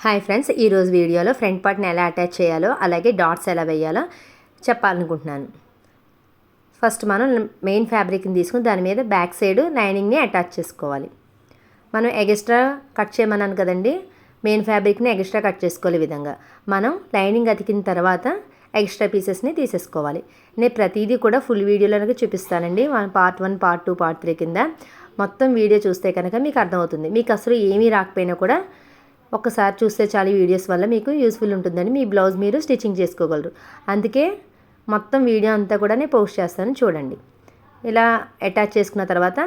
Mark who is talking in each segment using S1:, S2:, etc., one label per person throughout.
S1: Hi friends, ఈరోజు వీడియోలో front పార్ట్ని ఎలా అటాచ్ చేయాలో అలాగే డాట్స్ ఎలా వేయాలో చెప్పాలనుకుంటున్నాను. ఫస్ట్ మనం మెయిన్ ఫ్యాబ్రిక్ని తీసుకుని దాని మీద బ్యాక్ సైడ్ లైనింగ్ని అటాచ్ చేసుకోవాలి. మనం ఎగస్ట్రా కట్ చేయమన్నాను కదండి, మెయిన్ ఫ్యాబ్రిక్ని ఎగస్ట్రా కట్ చేసుకోవాలి. విధంగా మనం లైనింగ్ అతికిన తర్వాత ఎక్స్ట్రా పీసెస్ని తీసేసుకోవాలి. నేను ప్రతిదీ కూడా ఫుల్ వీడియోలో చూపిస్తానండి. పార్ట్ 1, పార్ట్ 2, పార్ట్ 3 కింద మొత్తం వీడియో చూస్తే కనుక మీకు అర్థమవుతుంది. మీకు అసలు ఏమీ రాకపోయినా కూడా ఒక్కసారి చూస్తే చాలు, వీడియోస్ వల్ల మీకు యూస్ఫుల్ ఉంటుందని మీ బ్లౌజ్ మీరు స్టిచ్చింగ్ చేసుకోగలరు. అందుకే మొత్తం వీడియో అంతా కూడా నేను పోస్ట్ చేస్తాను, చూడండి. ఇలా అటాచ్ చేసుకున్న తర్వాత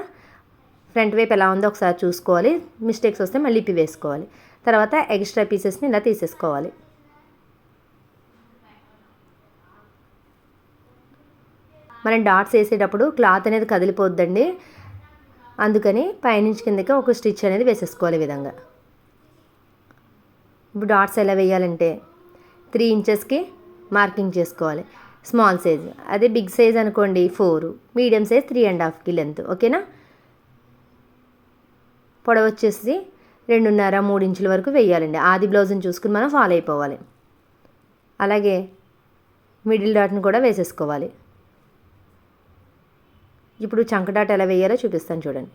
S1: ఫ్రంట్ వైపు ఎలా ఉందో ఒకసారి చూసుకోవాలి. మిస్టేక్స్ వస్తే మళ్ళీ ఇప్పి వేసుకోవాలి. తర్వాత ఎక్స్ట్రా పీసెస్ని ఇలా తీసేసుకోవాలి. మనం డాట్స్ వేసేటప్పుడు క్లాత్ అనేది కదిలిపోద్దండి, అందుకని పైనుంచి కిందకి ఒక స్టిచ్ అనేది వేసేసుకోవాలి. విధంగా ఇప్పుడు డాట్స్ ఎలా వేయాలంటే 3 ఇంచెస్కి మార్కింగ్ చేసుకోవాలి. స్మాల్ సైజ్, అదే బిగ్ సైజ్ అనుకోండి 4, మీడియం సైజ్ 3.5కి లెంత్. ఓకేనా? పొడవు వచ్చేసి 2.5, 3 ఇంచుల వరకు వేయాలండి. ఆది బ్లౌజ్ని చూసుకుని మనం ఫాలో అయిపోవాలి. అలాగే మిడిల్ డాట్ని కూడా వేసేసుకోవాలి. ఇప్పుడు చంక డాట్ ఎలా వేయాలో చూపిస్తాను, చూడండి.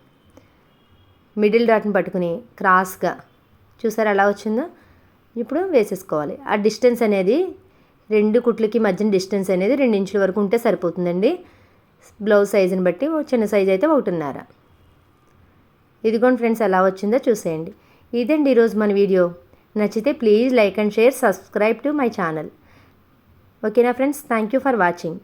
S1: మిడిల్ డాట్ని పట్టుకుని క్రాస్గా చూసారు ఎలా వచ్చిందో, ఇప్పుడు వేసేసుకోవాలి. ఆ డిస్టెన్స్ అనేది 2 కుట్లకి మధ్యన డిస్టెన్స్ అనేది 2 ఇంచుల వరకు ఉంటే సరిపోతుందండి. బ్లౌజ్ సైజుని బట్టి చిన్న సైజు అయితే 1.5. ఇదిగోండి ఫ్రెండ్స్, ఎలా వచ్చిందో చూసేయండి. ఇదండి ఈరోజు మన వీడియో. నచ్చితే please like and share, subscribe to my channel. ఓకేనా friends? Thank you for watching.